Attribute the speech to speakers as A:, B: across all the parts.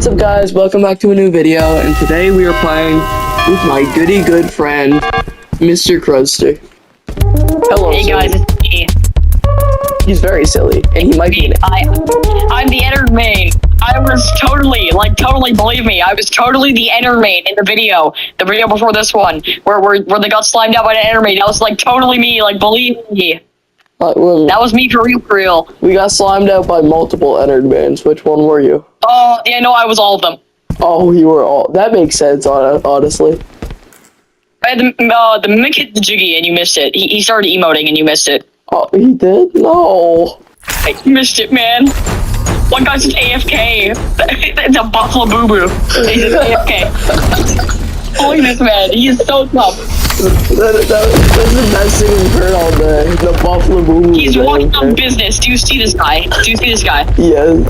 A: What's up guys, welcome back to a new video, and today we are playing with my goody good friend, Mr. Crudster. Hello,
B: hey guys, it's me.
A: He's very silly, and he might be
B: I'm the Ennard main. I was totally, believe me, I was totally the Ennard main in the video before this one, where they got slimed out by the Ennard main. That was like totally me, like believe me. That was me for real.
A: We got slimed out by multiple Ennard mans. Which one were you?
B: Oh, yeah, no, I was all of them.
A: Oh, you were all. That makes sense, honestly.
B: I had the mimic hit the jiggy and you missed it. He started emoting and you missed it.
A: Oh, he did? No.
B: You missed it, man. One guy's just AFK. It's a buffalo boo-boo. He's just AFK. Holy this man, he is so tough.
A: That's the best thing we've heard all day. The buffalo boo-boo.
B: He's walking on business. Do you see this guy?
A: Yes.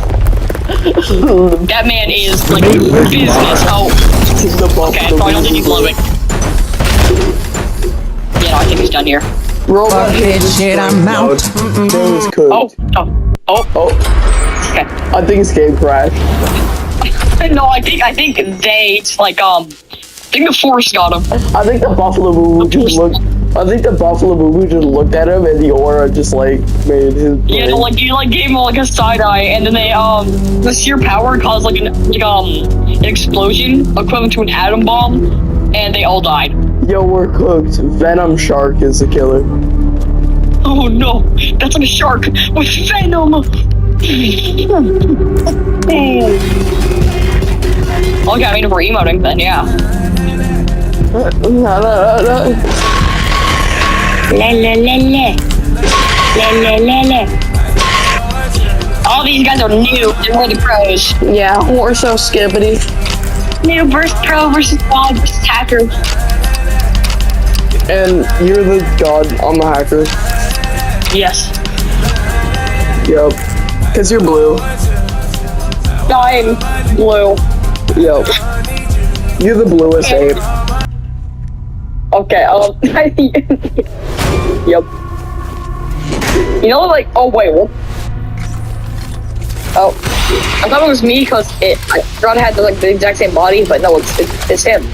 B: That man is like business. Oh. Okay, so I don't think he's living. Yeah, no, I think he's done here.
A: Robot
C: shit, I'm out.
B: Oh. Okay.
A: I think his game crashed.
B: No, I think they like I think the force got him.
A: I think the buffalo boo just looked. I think the buffalo boo just looked at him, and the aura just like made his.
B: Yeah, no, like you gave him like a side eye, and then they the sheer power caused like an explosion equivalent to an atom bomb, and they all died.
A: Yo, we're cooked. Venom Shark is the killer.
B: Oh no, that's like a shark with venom. Okay, I mean if we're emoting, then yeah.
A: No.
B: All these guys are new, and we're the pros.
A: Yeah, we're so skippity.
B: New versus pro versus god versus hacker.
A: And you're the god, I'm the hacker.
B: Yes.
A: Yep. Cause you're blue.
B: I'm blue.
A: Yep. You're the bluest ape.
B: Okay, yep. You know, like, oh wait, what? Oh, I thought it was me because I thought it had the exact same body, but no, it's him.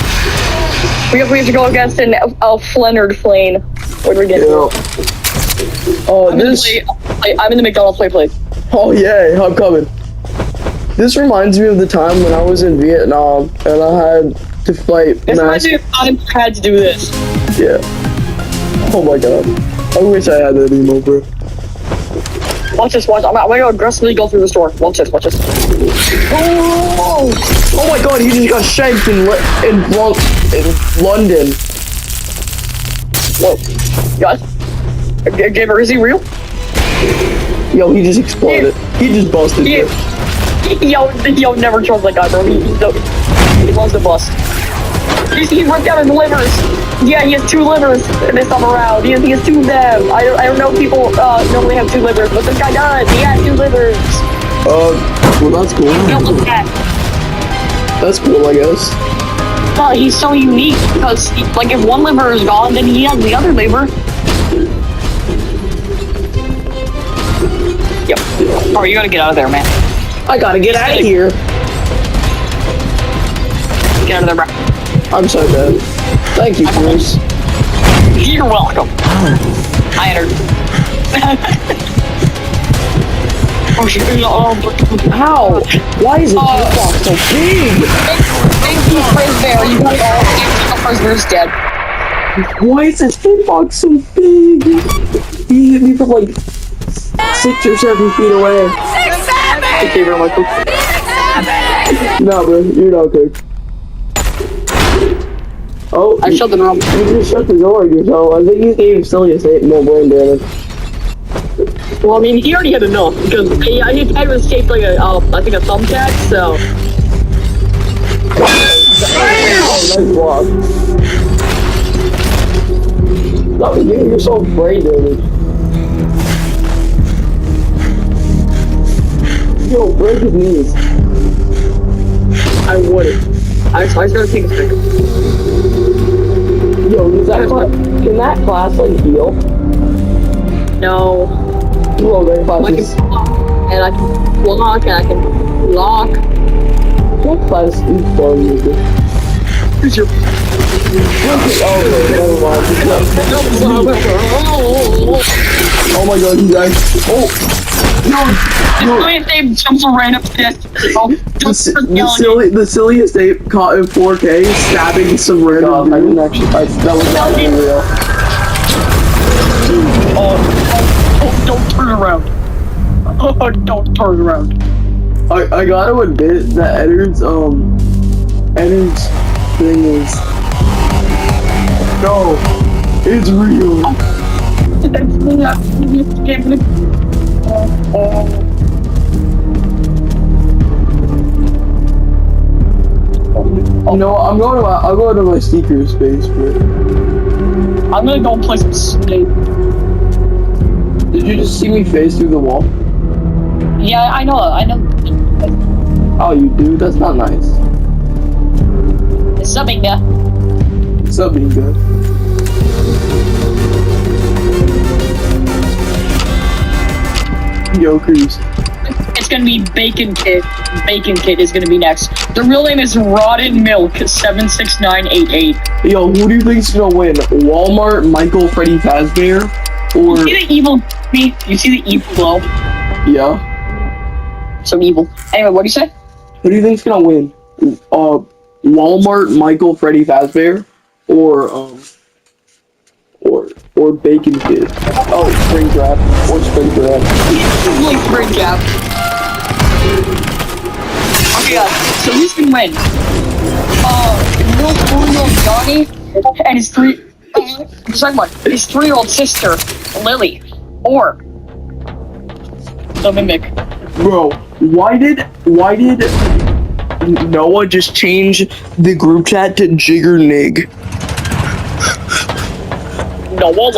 B: We have to go against a Ennard flame. What do we get?
A: Yeah. Oh,
B: I'm in the McDonald's play.
A: Oh yeah, I'm coming. This reminds me of the time when I was in Vietnam and I had to fight.
B: This reminds me of I had to do this.
A: Yeah. Oh my god. I wish I had that emo, bro.
B: Watch this. I'm gonna aggressively go through this door. Watch this.
A: Oh my god, he just got shanked in London.
B: Whoa. Guys? Gamer, is he real?
A: Yo, he just exploded. He just busted.
B: Yeah. Yo, never trust that guy, bro. He wants to bust. He ripped out his livers. Yeah, he has 2 livers this time around. He has 2 of them. I don't know if people normally have 2 livers, but this guy does. He has 2 livers.
A: Well, that's cool.
B: Look at that.
A: That's cool, I guess.
B: Well, he's so unique because, like, if one liver is gone, then he has the other liver. Yep. Oh, you gotta get out of there, man.
A: I gotta get out of here.
B: Get out of there, bro.
A: I'm so dead. Thank you, Bruce.
B: You're welcome. I entered. Oh shit!
A: How? Why is it box so big?
B: Thank you, Frizz Bear. You got all. Frizz Bear's dead.
A: Why is this box so big? He hit me from like 6 or 7 feet away.
B: Thank you very much.
A: No, bro, you're not good. Oh,
B: I shut the door.
A: You just shut the door yourself. I think you gave Cilius 8 more brain damage.
B: Well, I mean, he already had enough because his head was shaped like I think a thumbtack. So.
A: Oh, nice block. Stop giving yourself brain damage. Yo, break his knees.
B: I wouldn't. I was gonna take a second.
A: Yo, can that class like heal?
B: No.
A: Well, very fast.
B: And I can block, and I can block.
A: What class is fun with it?
B: Who's your...
A: Oh my god, you guys. Oh!
B: No! This name jumps around up to this.
A: The silliest ape caught in 4K stabbing some random dude. I didn't actually, that was not even real.
B: Oh, don't turn around. Oh, don't turn around.
A: I gotta admit that Ennard's thing is... No! It's real! You know what? I'll go to my secret space for it.
B: I'm gonna go play some Snake.
A: Did you just see me face through the wall?
B: Yeah, I know.
A: Oh, you do? That's not nice.
B: It's something there.
A: What's up, being good? Yokers.
B: It's gonna be Bacon Kid. Bacon Kid is gonna be next. The real name is Rotten Milk 76988.
A: Yo, who do you think's gonna win? Walmart, Michael, Freddy Fazbear, or...
B: You see the evil me? You see the evil glow?
A: Yeah.
B: So evil. Anyway, what do you say?
A: Who do you think's gonna win? Walmart, Michael, Freddy Fazbear, or Bacon Kid? Oh, Springtrap, or Springtrap.
B: Like Springtrap. Okay, guys. So who's gonna win? Little Johnny and his his 3-year-old sister, Lily, or the Mimic.
A: Bro, why did Noah just change the group chat to Jigger Nig?
B: Noah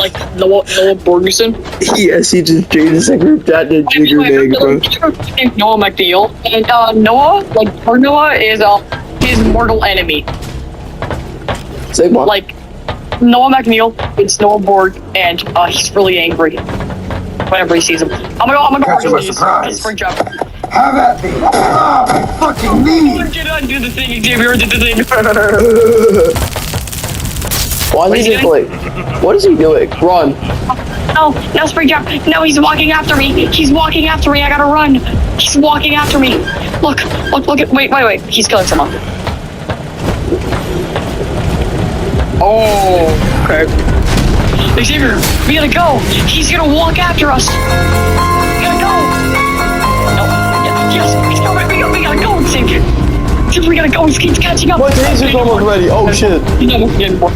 B: Borgerson?
A: Yes, he just changed the group chat to Jigger Nig, bro.
B: Noah McNeil. And Noah, Noah is his mortal enemy.
A: Say what?
B: Like, Noah McNeil, it's Noah Borg, and he's really angry whenever he sees him. I'm gonna
C: Catch him by surprise.
B: Springtrap.
C: Have at me! Ah, fucking me!
B: Get on, do the thing, Xavier, do the thing.
A: Why is he doing? What is he doing? Run.
B: No, Springtrap. No, he's walking after me. He's walking after me. I gotta run. He's walking after me. Look at, wait. He's killing someone. Oh, okay. Xavier, we gotta go. He's gonna walk after us. We gotta go. No, yes, he's coming. We gotta go, Xavier. We gotta go. He's catching up.
A: My taser's almost ready. Oh shit.
B: He's not moving anymore.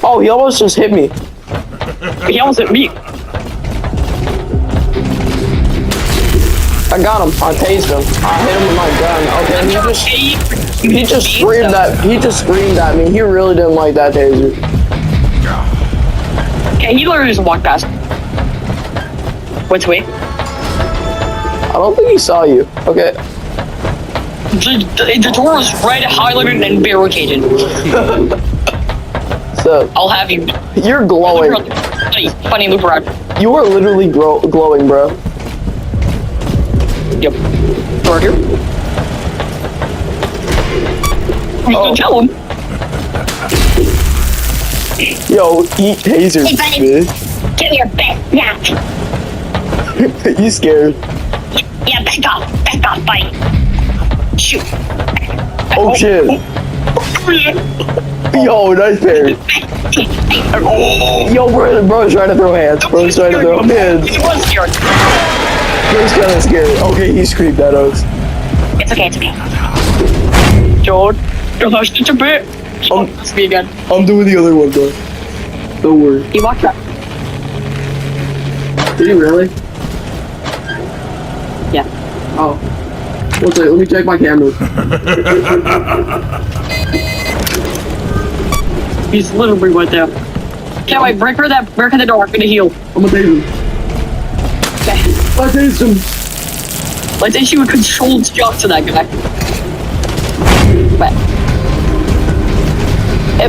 A: Oh, he almost just hit me.
B: He almost hit me.
A: I got him. I tased him. I hit him with my gun. Okay, he just screamed at me. He really didn't like that taser.
B: Okay, he literally just walked past. Which way?
A: I don't think he saw you. Okay.
B: The door was red, highlighted, and barricaded.
A: So
B: I'll have you.
A: you're glowing.
B: Funny loop around.
A: You are literally glowing, bro.
B: Yep. Right here. We can tell him.
A: Yo, eat tasers,
D: Hey, buddy.
A: bitch.
D: Give me your bet. Yeah.
A: You scared?
D: Yeah, back off, buddy. Shoot.
A: Oh shit. Yo, nice parry. Yo, bro's trying to throw hands. Bro's trying to throw hands.
B: He was scared.
A: Bro's kind of scary. Okay, he screamed at us.
D: It's okay.
B: George, hush just a bit. It's me again.
A: I'm doing the other one, bro. Don't worry.
B: He walked up.
A: Did he really?
B: Yeah.
A: Oh. One second, let me check my camera.
B: He's literally right there. Can't wait, break her the door, I'm gonna heal.
A: I'm gonna tase him.
B: Okay.
A: I tased him.
B: Let's issue a controlled shock to that guy. But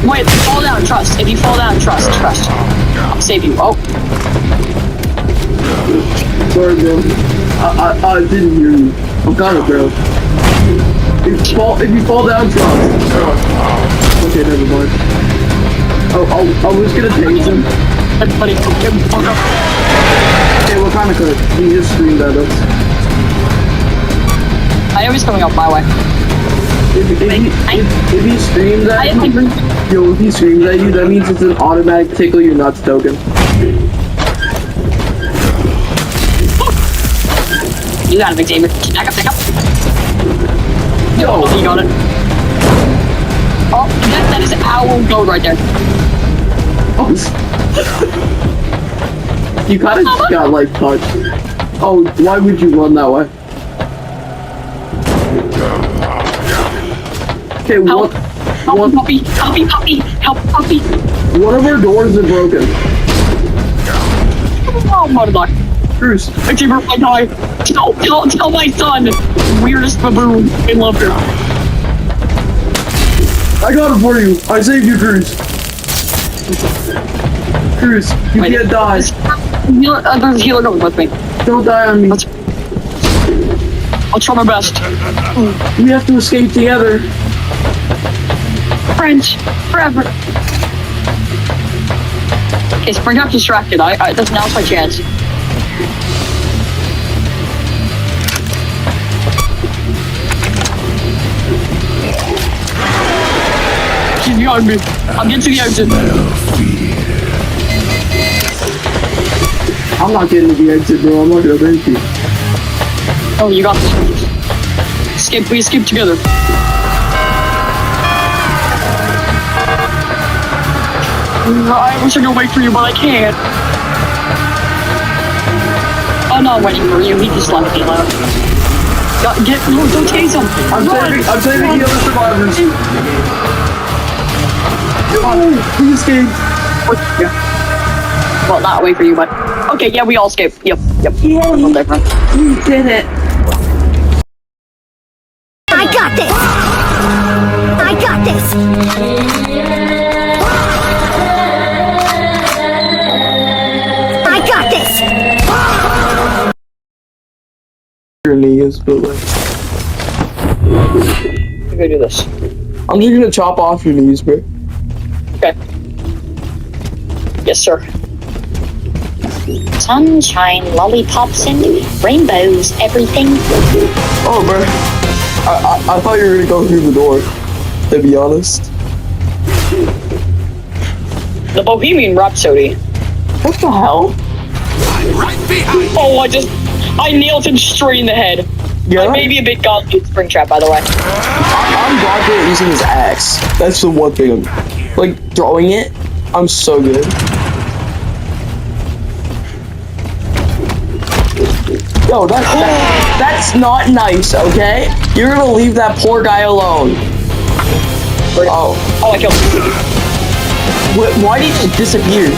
B: wait, fall down, trust. If you fall down, trust. I'll save you. Oh.
A: sorry, bro. I didn't hear you. I'm kind of bro. If you fall down, drop. Okay, never mind. I was gonna tase him.
B: That's funny.
A: Okay, what kind of code? He just screamed at us.
B: I know he's coming up my way.
A: If he screams at you, if he screams at you, that means it's an automatic tickle your nuts token.
B: You got it, Big Xavier. Back up.
A: Yo,
B: You got it. Oh, that is our gold right there.
A: You kind of just got like touched. Oh, why would you run that way? Okay,
B: Help puppy. Help puppy.
A: One of our doors are broken.
B: Oh, motherfucker.
A: Bruce,
B: Big Xavier, my guy. Tell my son. Weirdest baboon in love here.
A: I got it for you. I saved you, Cruz. Cruz, you can't die.
B: There's a healer going with me.
A: Don't die on me.
B: I'll try my best.
A: We have to escape together.
B: Friends, forever. Okay, Spring got distracted. Now's my chance. She's behind me. I'm getting to the exit.
A: I'm not getting to the exit, bro. I'm not gonna thank you.
B: Oh, you got this. Escape, we escape together. I wish I could wait for you, but I can't. I'm not waiting for you. He just left me alone. No, don't chase him.
A: I'm saving the other survivors. We escaped.
B: Well, not wait for you, but okay. Yeah, we all escaped. Yep.
A: Yay.
B: No different.
A: We did it.
E: I got this! I got this! I got this!
A: Your knees, but like,
B: I'm gonna do this.
A: I'm just gonna chop off your knees, bro.
B: Okay. Yes, sir.
D: Sunshine, lollipops, and rainbows, everything.
A: Oh, bro. I thought you were gonna go through the door, to be honest.
B: The Bohemian Rhapsody.
A: What the hell?
B: Oh, I nailed him straight in the head.
A: Yeah?
B: I may be a bit godly at Springtrap, by the way.
A: I'm glad they're using his axe. That's the one thing. Like, throwing it, I'm so good. Yo, that's not nice, okay? You're gonna leave that poor guy alone. Oh,
B: I killed him.
A: why did he just disappear?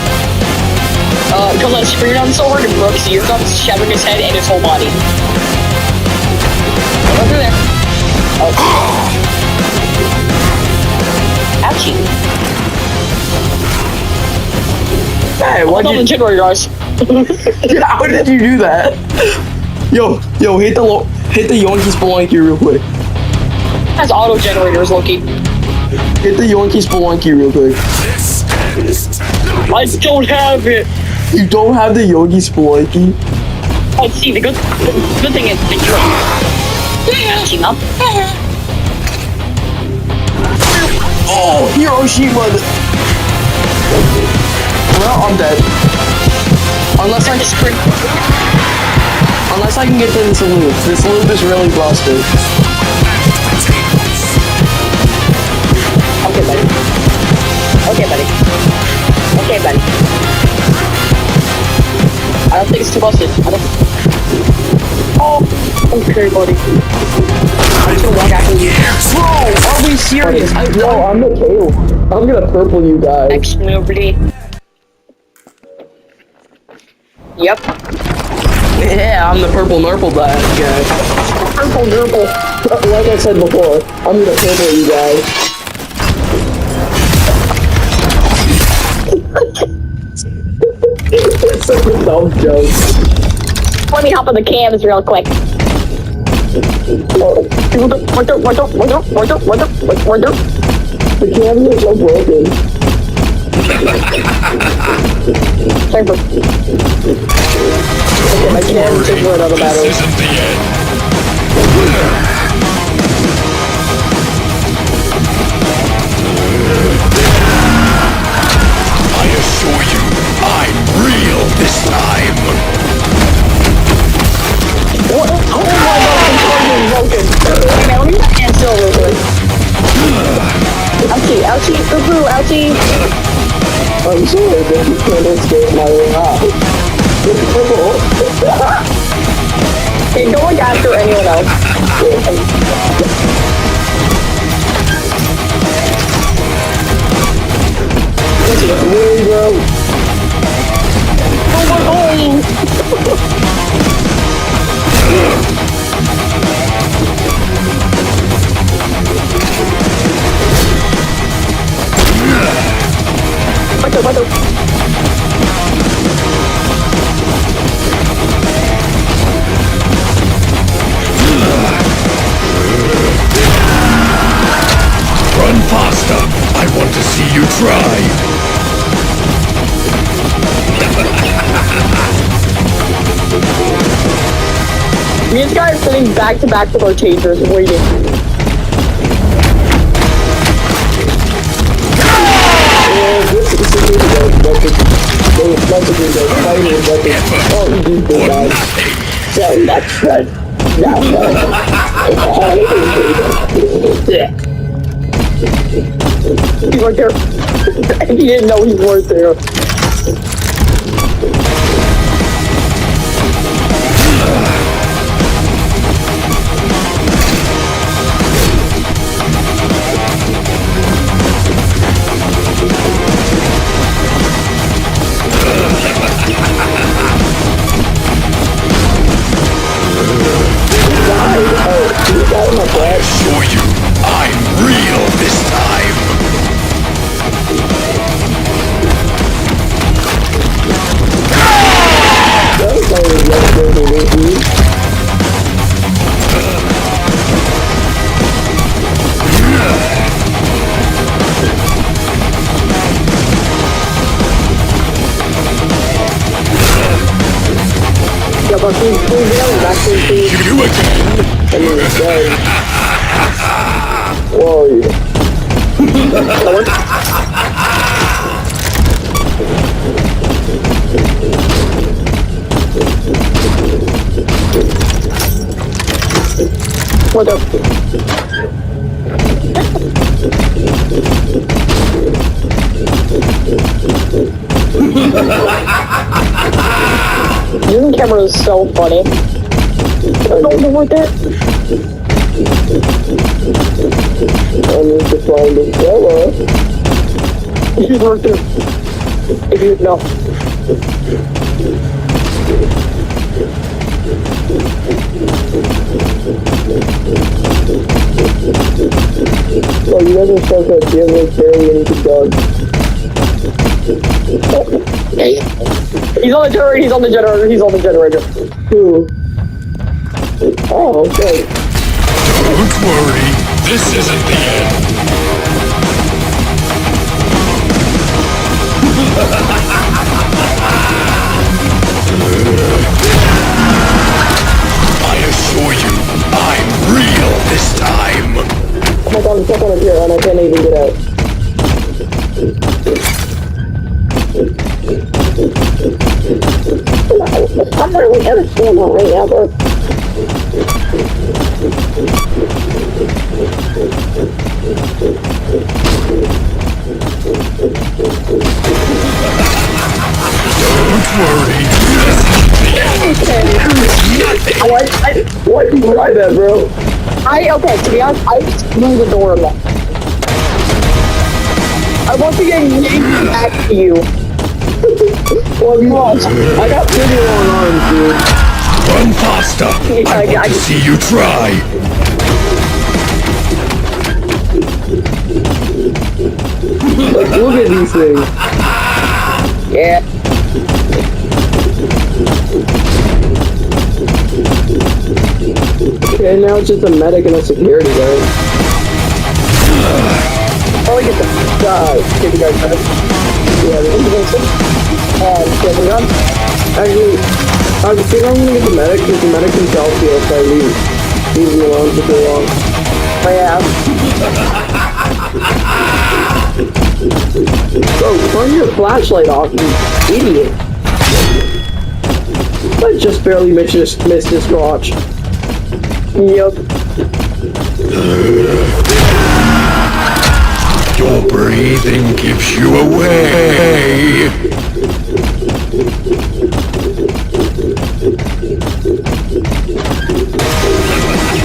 B: Because I screamed on so hard and broke his eardrums, shattering his head and his whole body. Over there. Oh. Ouchie.
A: Hey,
B: Hold on the generator, guys.
A: How did you do that? Yo, hit the Yonkey Spelunky real quick.
B: Has auto generators, Loki.
A: Hit the Yonkey Spelunky real quick.
B: I don't have it.
A: You don't have the Yogi Spelunky?
B: Oh, see, the good thing is that you're team up.
A: Oh, Hiroshima. Well, I'm dead. Unless I can get to this loop. This loop is really busted.
B: Okay, buddy. I don't think it's too busted. Oh, okay, buddy. I'm too long after you.
A: Bro, are we serious? No, I'm the KO. I'm gonna purple you guys.
B: Absolutely. Yep.
A: Yeah, I'm the purple nurple guy.
B: Purple nurple.
A: Like I said before, I'm gonna purple you guys. It's such a dumb joke.
B: Let me hop on the cams real quick.
A: The cams are so broken.
B: Okay, my cams just went out of battery.
F: This isn't the end. I assure you, I'm real this time.
B: What? Oh my god, the controller is broken. Okay, let me stand still real quick. Ouchie, ouchie, boo-boo, ouchie.
A: I'm sorry, but you can't escape my wrath.
B: Okay, go look after anyone else.
A: Really, bro?
B: Oh my god! What the?
F: Run faster. I want to see you try.
B: Me and Sky are sitting back to back with our tasers, waiting. He's right there. He didn't know he was there.
F: I assure you, I'm real this time.
B: Yeah, but he's yelling back to the
F: You again.
A: Whoa,
B: What up? Zoom camera is so funny. I don't know what that.
A: I need to find a fella.
B: He's right there. If you know.
A: Oh, you guys are so good. You have like barely anything done.
B: He's on the turret, he's on the generator, he's on the generator.
A: Who? Oh, okay.
F: Don't worry, this isn't the end. I assure you, I'm real this time.
A: Oh my god, I'm stuck on a pier and I can't even get out.
B: I'm really understand right now, bro.
F: Don't worry, this isn't the end.
A: Why did you try that, bro?
B: Okay, to be honest, I just blew the door locked. I want to get yanked back to you.
A: Well, you lost. I got pretty long arms, dude.
F: Run faster. I want to see you try.
A: Like, look at these things.
B: Yeah.
A: Okay, now it's just a medic and a security guard. Probably get the security guard first. Yeah, the intervention. And second gun. Actually, I think I'm gonna get the medic because the medic can self-heal if I leave me alone for too long. Oh yeah. Bro, turn your flashlight off, you idiot. I just barely missed this watch. Yep.
F: Your breathing gives you away.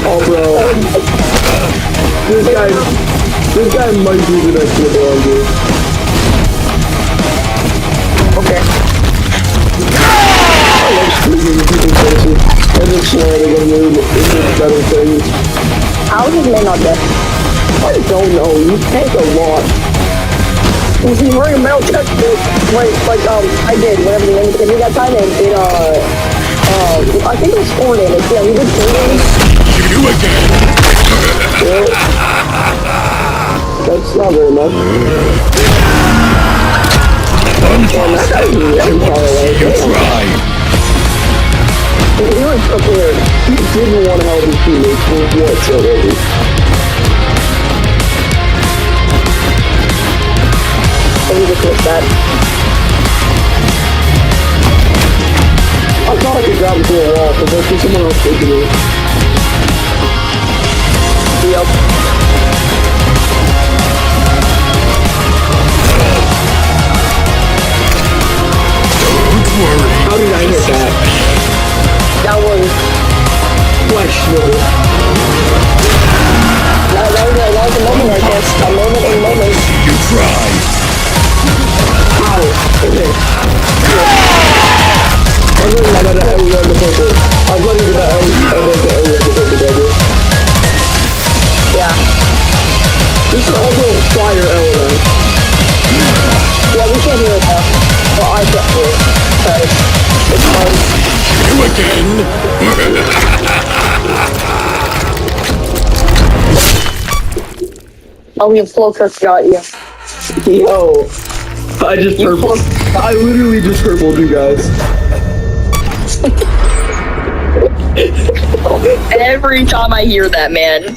A: Oh, bro. This guy might be the next LeBron, dude. Okay. I like squeezing the people's faces. I just swear they're gonna move into better things.
B: How did men not dead?
A: I don't know. You tank a lot.
B: Was he wearing a metal chest? Wait, like, I did, whatever the name is. We got time in, I think it was 4 damage. Yeah, we did 4 damage.
F: You again.
A: Well, that's not very much. That guy's really far away.
F: You try.
A: He was prepared. He didn't want to help his teammates whatsoever.
B: Let me just click that.
A: I thought I could grab him through a wall, but there's just someone else taking it.
B: Yep.
F: Don't worry.
A: How did I hit that?
B: That was...
A: Questionable.
B: That was a moment right there. A moment.
F: You try.
A: Ow. Okay. I was running out of everywhere in the purple. I was running to the everywhere in the purple, baby.
B: Yeah.
A: We should also fire Ennard.
B: Yeah, we can't hear it though. Well, I can't hear it. Sorry. It's fun.
F: You again.
B: Oh, we have flow curse got you.
A: Yo. I just purple. I literally just purpled you guys.
B: Every time I hear that, man.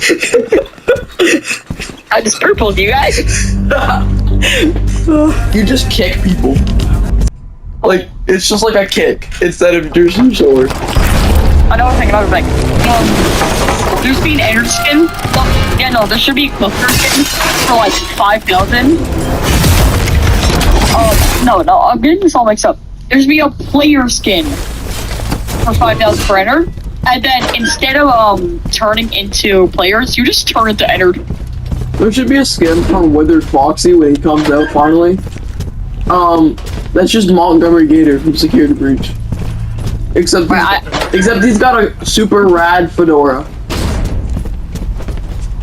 B: I just purpled you guys.
A: You just kick people. Like, it's just like a kick instead of using sword.
B: Another thing. There's been Ennard skin. Yeah, no, there should be Clifter skin for like 5,000. No, I'm getting this all mixed up. There's be a player skin for 5,000 for Ennard, and then instead of turning into players, you just turn into Ennard.
A: There should be a skin from Withered Foxy when he comes out finally. That's just Montgomery Gator from Security Breach. Except he's got a super rad fedora.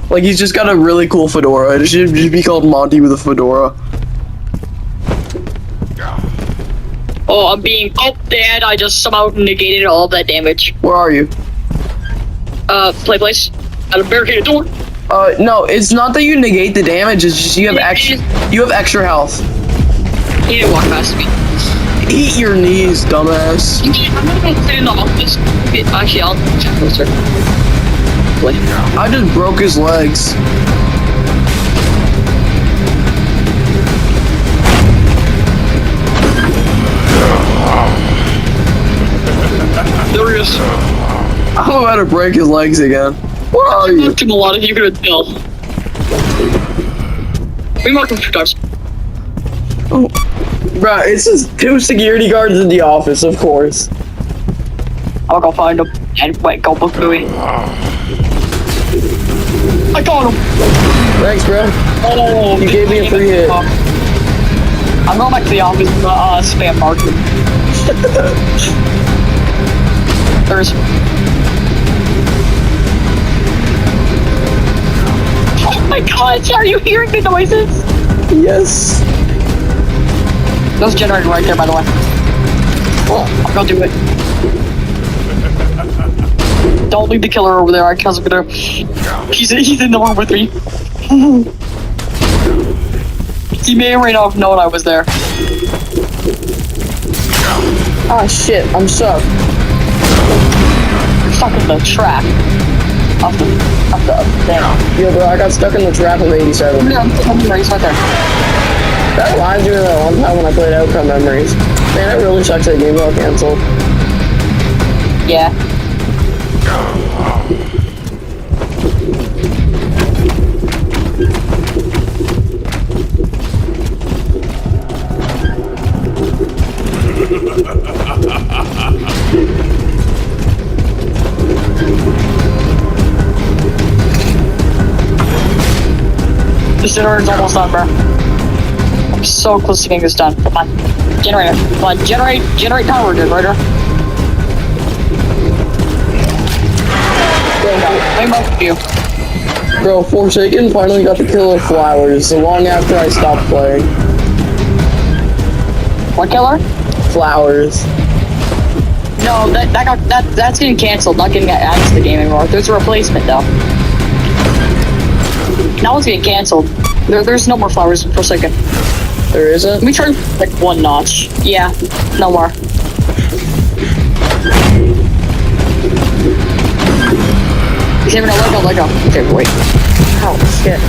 A: Like, he's just got a really cool fedora. It should just be called Monty with a fedora.
B: Oh, I'm being dead. I just somehow negated all of that damage.
A: Where are you?
B: Play place. At a barricaded door.
A: No, it's not that you negate the damage, it's just you have extra health.
B: He didn't walk past me.
A: Eat your knees, dumbass.
B: I'm gonna go sit in the office. Actually, I'll check closer. Play.
A: I just broke his legs.
B: There he is.
A: I'm about to break his legs again. Where are
B: We
A: you?
B: marked him a lot, if you couldn't tell. We marked him 2 times.
A: Oh. Bruh, it's just 2 security guards in the office, of course.
B: I'll go find him. And wait, go book Louis. I got him!
A: Thanks, bruh.
B: Oh,
A: You gave me a free hit.
B: I'm going back to the office to spam market. There's... Oh my god, are you hearing the noises?
A: Yes.
B: There's a generator right there, by the way. Oh, I'll go do it. Don't leave the killer over there, because I'm gonna... He's in the room with me. He may or may not have known I was there.
G: Ah, shit, I'm stuck.
B: You're stuck in the trap. Up the thing.
G: Yo, bro, I got stuck in the trap of 87.
B: Yeah, memories right there.
G: That reminds me of that one time when I played Outcome Memories. Man, it really sucks that game got canceled.
B: Yeah. This generator's almost done, bro. I'm so close to getting this done. Come on. Generator. Come on, generate power, generator. There you go. Way more for you.
G: Bro, Forsaken finally got the kill of Flowers, so long after I stopped playing.
B: What killer?
G: Flowers.
B: No, that's getting canceled, not getting added to the game anymore. There's a replacement though. That one's getting canceled. There's no more Flowers for a second.
G: There isn't?
B: Let me try like one notch. Yeah, no more. He's having a Lego. Okay, wait.
G: Oh, shit.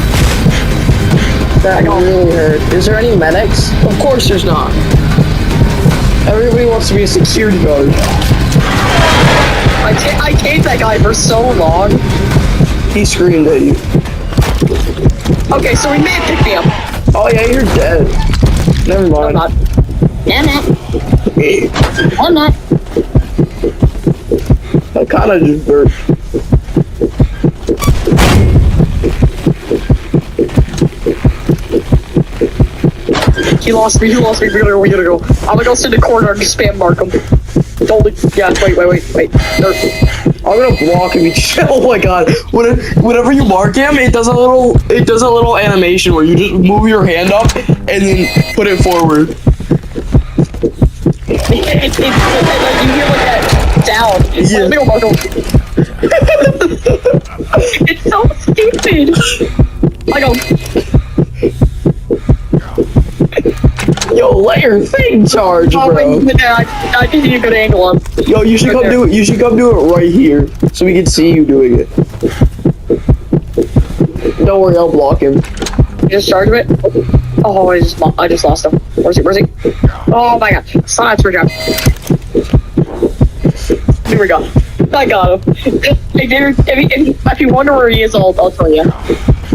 G: That really hurt. Is there any medics?
B: Of course there's not.
G: Everybody wants to be a security guard.
B: I taped that guy for so long.
G: He screamed at you.
B: Okay, so he may have picked me up.
G: Oh yeah, you're dead. Never
B: I'm
G: mind.
B: not. I'm not.
G: I kinda just burped.
B: He lost me. We gotta go. I'm gonna go sit in the corner and just spam mark him. Don't leave. Yeah, wait.
G: I'm gonna block him. Oh my god! Whenever you mark him, it does a little animation where you just move your hand up and then put it forward.
B: It's like you hear like that sound. It's
G: Yeah.
B: like, let me go mark him. It's so stupid. I go.
G: Yo, let your thing charge,
B: Oh,
G: bro.
B: wait, I think you a good angle on.
G: Yo, you should come do it. You should come do it right here so we can see you doing it. Don't worry, I'll block him.
B: You just started it? Oh, I just lost him. Where's he? Oh my god. Science for job. Here we go. I got him. Hey, dude, if you wonder where he is, I'll tell you.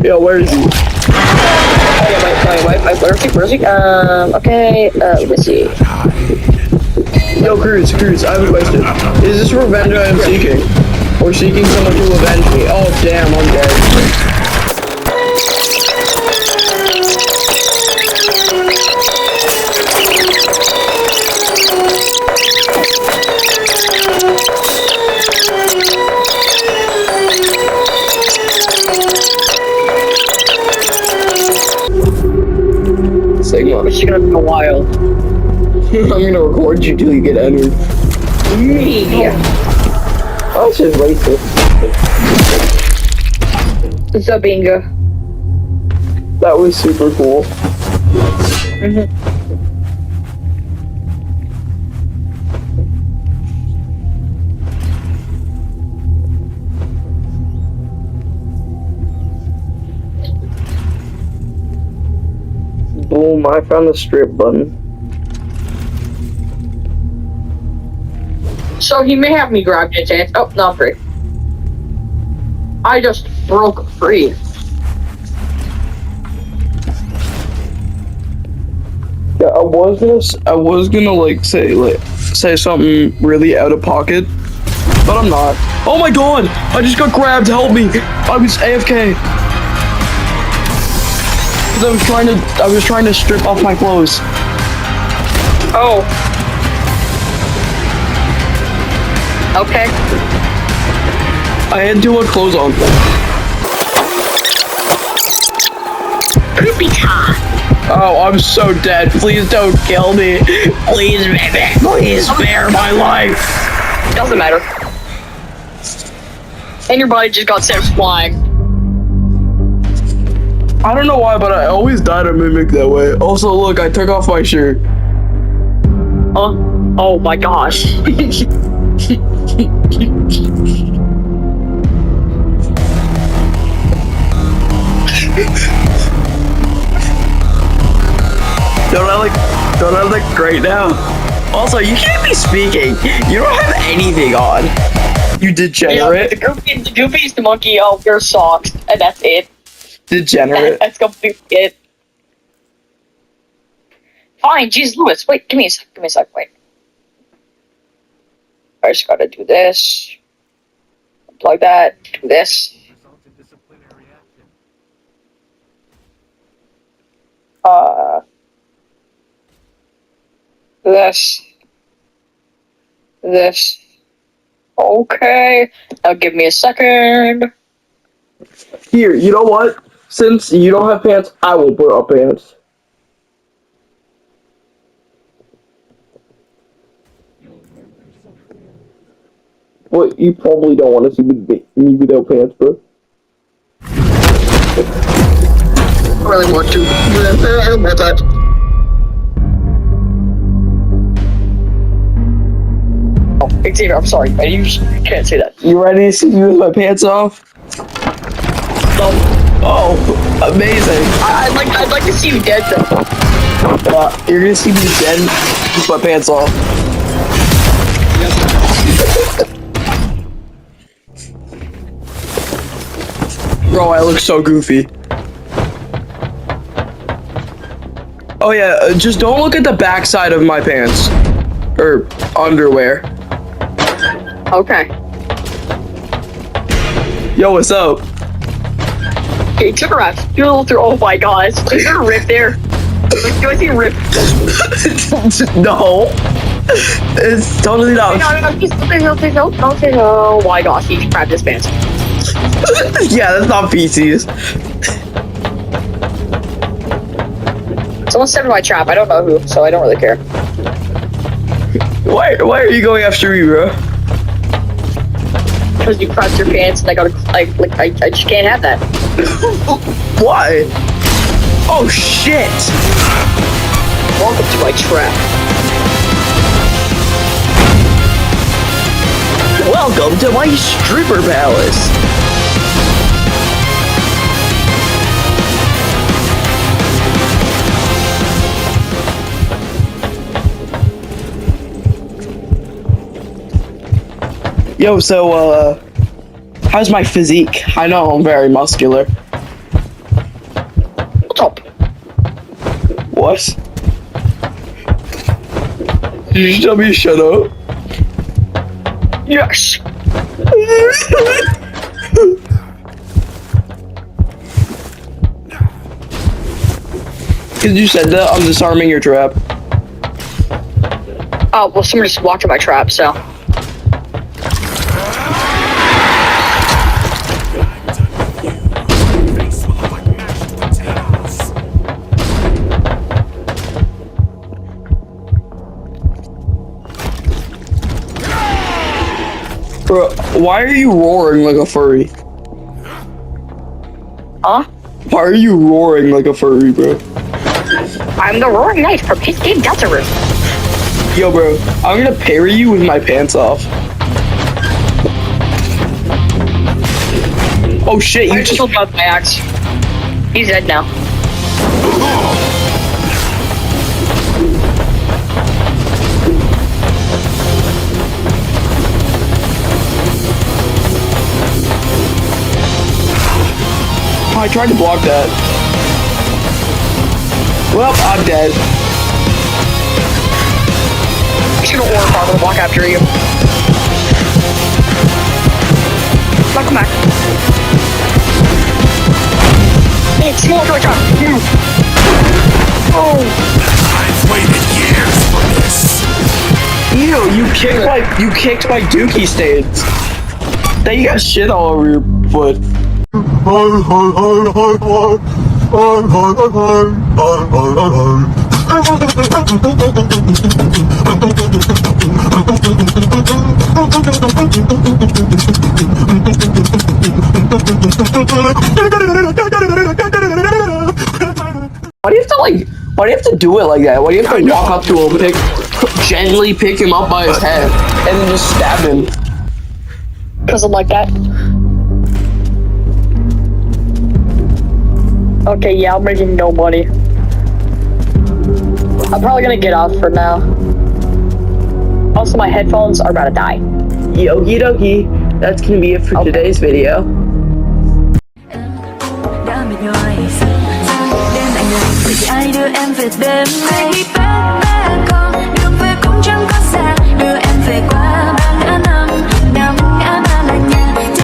G: Yo, where is he?
B: Oh, yeah, wait, where is he? Okay, let me see.
G: Yo, Cruz, I have a question. Is this revenge I am seeking? Or seeking someone to avenge me? Oh, damn, I'm dead. Sigma.
B: It's gonna be a while.
G: I'm gonna record you till you get entered.
B: Yeah.
G: Oh, it's just racist.
B: What's up, Inga?
G: That was super cool. Boom, I found the strip button.
B: So he may have me grab his hands. Oh, not free. I just broke free.
G: Yeah, I was gonna like say something really out of pocket, but I'm not. Oh my god! I just got grabbed. Help me! I was AFK. I was trying to strip off my clothes.
B: Oh. Okay.
G: I had too much clothes on.
B: Poopy time.
G: Oh, I'm so dead. Please don't kill me. Please, baby. Please spare my life.
B: Doesn't matter. And your body just got sent flying.
G: I don't know why, but I always died a mimic that way. Also, look, I took off my shirt.
B: Oh my gosh.
G: Don't I look great now? Also, you can't be speaking. You don't have anything on. You degenerate.
B: Yeah, the Goofy's the monkey, wears socks, and that's it.
G: Degenerate.
B: That's completely it. Fine, jeez, Lewis, wait, give me a sec, wait. I just gotta do this. Plug that, do this. This. Okay, now give me a second.
G: Here, you know what? Since you don't have pants, I will put up pants. Well, you probably don't want to see me without pants, bro.
B: I really want to. I don't want that. Oh, Xavier, I'm sorry, but you can't say that.
G: You ready to see me with my pants off?
B: No.
G: Oh, amazing.
B: I'd like to see you dead, though.
G: You're gonna see me dead with my pants off. Bro, I look so goofy. Oh yeah, just don't look at the backside of my pants. Or underwear.
B: Okay.
G: Yo, what's up?
B: Okay, took a rap. Do a little through. Oh my god, is there a rip there? Do I see a rip?
G: No. It's totally not.
B: No, please no. Oh my gosh, he grabbed his pants.
G: Yeah, that's not PCs.
B: Someone stepped in my trap. I don't know who, so I don't really care.
G: Why are you going after me, bro?
B: Because you crossed your pants and I just can't have that.
G: Why? Oh shit!
B: Welcome to my trap.
G: Welcome to my stripper palace. Yo, so, how's my physique? I know I'm very muscular.
B: What's up?
G: What? Did you tell me to shut up?
B: Yes.
G: Because you said that, I'm disarming your trap.
B: Oh, well, someone just walked in my trap, so.
G: Bro, why are you roaring like a furry?
B: Huh?
G: Why are you roaring like a furry, bro?
B: I'm the roaring knight from His Game Delta Room.
G: Yo, bro, I'm gonna parry you with my pants off. Oh shit,
B: I
G: you
B: just
G: just...
B: got my axe. He's dead now.
G: I tried to block that. Well, I'm dead.
B: He's gonna orb farm and walk after you. Welcome back. Hey, small joy trap. Oh.
F: I've waited years for this.
G: Ew, you kicked my dookie stains. Then you got shit all over your foot. Why do you have to like? Why do you have to do it like that? Why do you have to walk up to him, gently pick him up by his head, and then just stab him?
B: Because I'm like that. Okay, yeah, I'm making no money. I'm probably gonna get off for now. Also, my headphones are about to die.
G: Okie dokie. That's gonna be it for today's video.
H: Đã mệt nhoài sao đêm anh lại vậy thì ai đưa em về đêm nay bé bé con đường về cũng chẳng có xa đưa em về qua